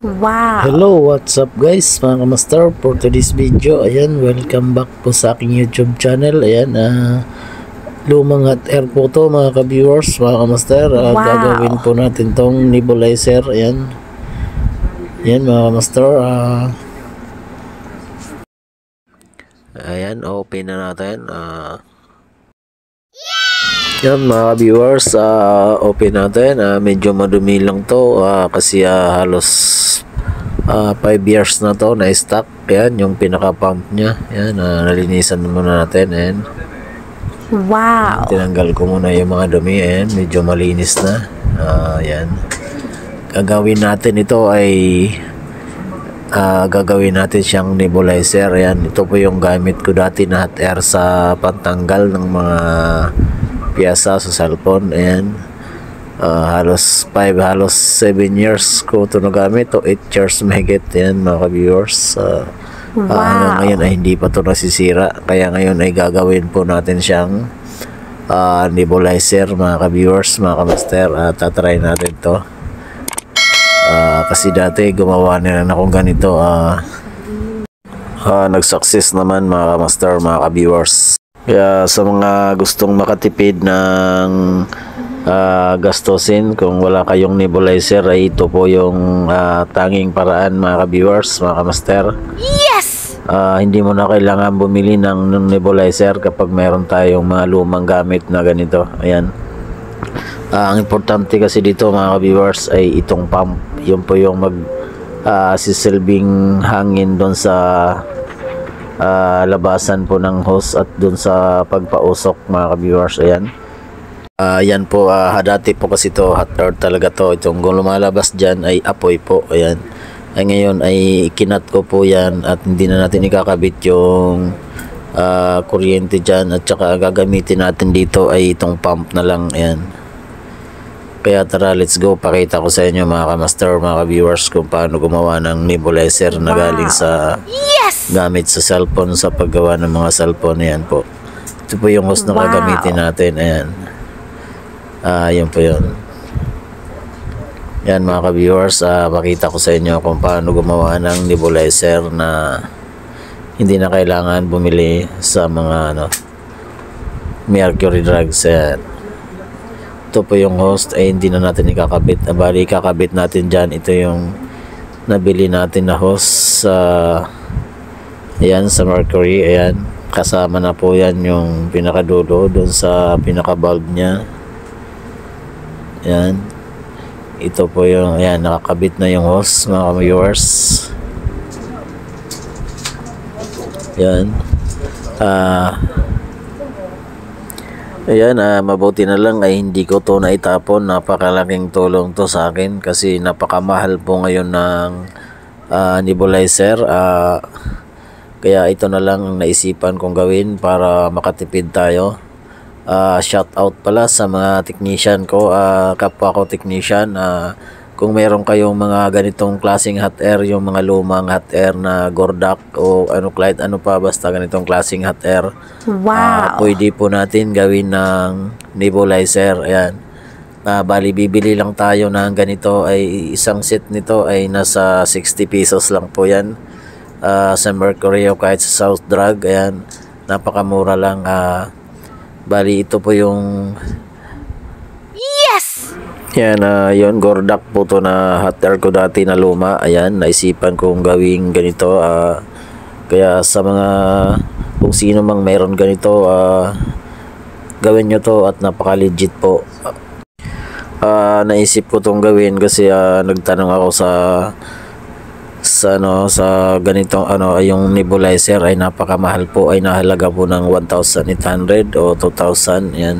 Wow! Hello, what's up guys mga kamaster, for today's video, ayan, welcome back po sa aking YouTube channel. Ayan, lumang hot air po to mga ka-viewers, mga kamaster. Wow! Gagawin po natin tong nebulizer. Ayan, ayan mga kamaster. Ayan, open na natin. Yan mga viewers, open natin. Medyo madumi lang to kasi halos 5 years na to na stock. Yan yung pinaka pump nya. Yan, nalinisan muna natin. Ayan. Wow! Tinanggal ko muna yung mga dumi. Ayan, medyo malinis na. Yan. Gagawin natin ito ay gagawin natin siyang nebulizer. Ayan, ito po yung gamit ko dati na hot air sa pantanggal ng mga piyasa sa cellphone. Ayan, halos 7 years ko ito nagamit, o 8 years mahigit. Ayan mga ka-viewers. Hanggang ngayon ay hindi pa ito nasisira, kaya ngayon ay gagawin po natin siyang nebulizer mga ka-viewers, mga ka-master. Tatry natin to kasi dati gumawa na akong ganito. Nag-success naman mga ka-master, mga ka-viewers. Kaya sa mga gustong makatipid ng gastusin, kung wala kayong nebulizer, ay ito po yung tanging paraan mga ka-viewers, mga ka-master. Yes! Hindi mo na kailangan bumili ng nebulizer kapag mayroon tayong mga lumang gamit na ganito. Ayan. Ang importante kasi dito mga ka-viewers ay itong pump. Yun po yung sisilbing hangin doon sa labasan po ng hose at dun sa pagpausok mga ka-viewers. Ayan. Yan po, dati po kasi to hot air talaga to. Itong lumalabas dyan ay apoy po. Ayan. Ay ngayon ay kinat ko po yan at hindi na natin ikakabit yung kuryente dyan, at saka gagamitin natin dito ay itong pump na lang. Ayan. Kaya tara, let's go. Pakita ko sa inyo mga ka-master, mga ka-viewers, kung paano gumawa ng nebulizer na galing sa gamit sa cellphone, sa paggawa ng mga cellphone. Ayan po. Ito po yung hose na gagamitin natin. Ayan. Yun po yun. Yan mga ka-viewers, pakita ko sa inyo kung paano gumawa ng nebulizer na hindi na kailangan bumili sa mga mercury drugs. Ayan. Ito po yung host ay hindi na natin ikakabit. Bali, ikakabit natin dyan. Ito yung nabili natin na host ayan, sa Mercury. Ayan, kasama na po yan yung pinakadulo doon sa pinaka bulb nya. Ayan, ito po yung, ayan, nakakabit na yung host mga viewers. Ayan. Ayan, mabuti na lang ay hindi ko to naitapon. Napakalaking tulong to sa akin kasi napakamahal po ngayon ng nebulizer. Kaya ito na lang ang naisipan kong gawin para makatipid tayo. Shout out pala sa mga technician ko, kapwa ko technician. Kung meron kayong mga ganitong klaseng hot air, yung mga lumang hot air na Gordak o kahit ano pa, basta ganitong klaseng hot air, pwede po natin gawin ng nebulizer. Ayan. Bali, bibili lang tayo ng ganito, ay isang set nito ay nasa 60 pesos lang po yan. Sa Mercury o kahit sa South Drug. Ayan, napakamura lang. Bali, ito po yung yan, yun, Gordak po to na hot air ko dati na luma. Ayan, naisipan kong gawing ganito. Kaya sa mga, kung sino mang meron ganito, gawin nyo to at napaka-legit po. Naisip ko tong gawin kasi nagtanong ako sa ganitong yung nebulizer ay napakamahal po, ay nahalaga po ng 1,800 o 2,000. Yan.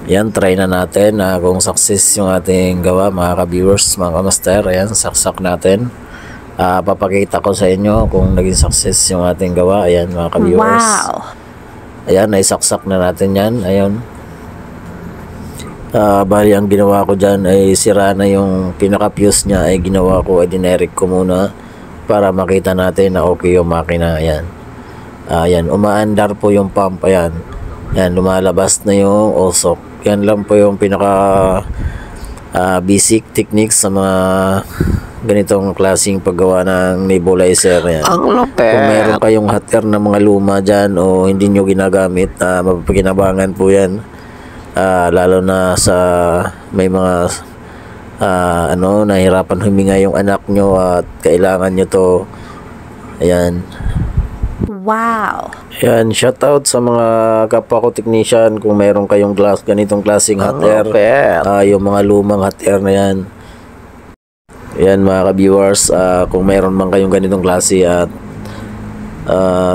Yan, try na natin kung success yung ating gawa mga ka-viewers, mga ka-master. Ayan, saksak natin. Papakita ko sa inyo kung naging success yung ating gawa. Ayan mga ka-viewers. Wow! Ayan, naisaksak na natin yan. Ayan. Bali, ang ginawa ko dyan ay sira na yung pinaka-fuse nya, ay ginawa ko, ay dineric ko muna para makita natin na okay yung makina. Ayan. Ayan, umaandar po yung pump. Ayan. Ayan, lumalabas na yung usok. Yan lang po yung pinaka basic techniques sa mga ganitong klaseng paggawa ng nebulizer. Yan. Ang lupit. Kung meron kayong hot air na mga luma dyan o hindi nyo ginagamit, mapapakinabangan po yan. Lalo na sa may mga nahirapan huminga yung anak nyo at kailangan nyo to. Ayan. Wow. Yan, shout out sa mga kapwa ko technician kung meron kayong ganitong klaseng hot air. Yung mga lumang hot air na yan. Yan mga ka-viewers, kung meron man kayong ganitong klase at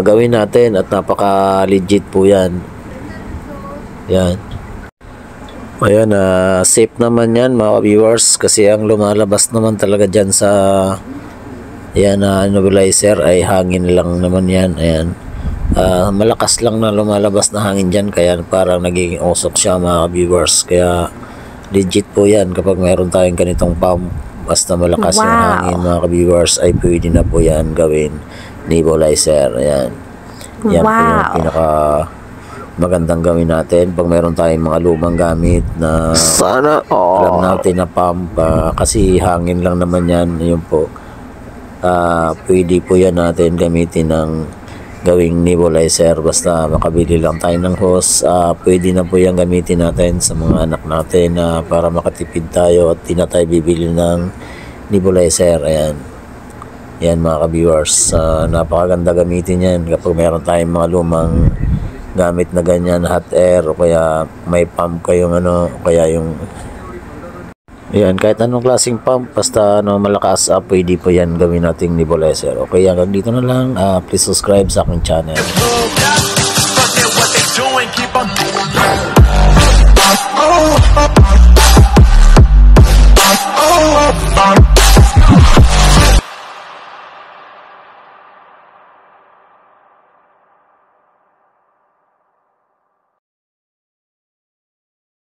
gawin natin at napaka legit po yan. Yan. Ayan, safe naman yan mga ka-viewers kasi ang lumalabas naman talaga dyan sa nebulizer ay hangin lang naman yan. Ayan. Malakas lang na lumalabas na hangin dyan kaya parang nagiging usok siya mga ka-viewers. Kaya legit po yan kapag meron tayong ganitong pump. Basta malakas yung hangin mga ka-viewers ay pwede na po yan gawin nebulizer. Ayan. Yan po yung pinaka magandang gawin natin pag meron tayong mga lumang gamit na sana alam natin na pump kasi hangin lang naman yan. Yun po. Pwede po yan natin gamitin ng gawing nebulizer basta makabili lang tayo ng hose. Pwede na po yan gamitin natin sa mga anak natin para makatipid tayo at di na tayo bibili ng nebulizer. Ayan. Yan mga ka-viewers, napakaganda gamitin yan kapag meron tayong mga lumang gamit na ganyan, hot air o kaya may pump kayong kaya yung yan, kahit anong klaseng pump basta malakas, pwede po yan gawin nating nebulizer. Okay, hanggang dito na lang. Please subscribe sa aking channel. Oh,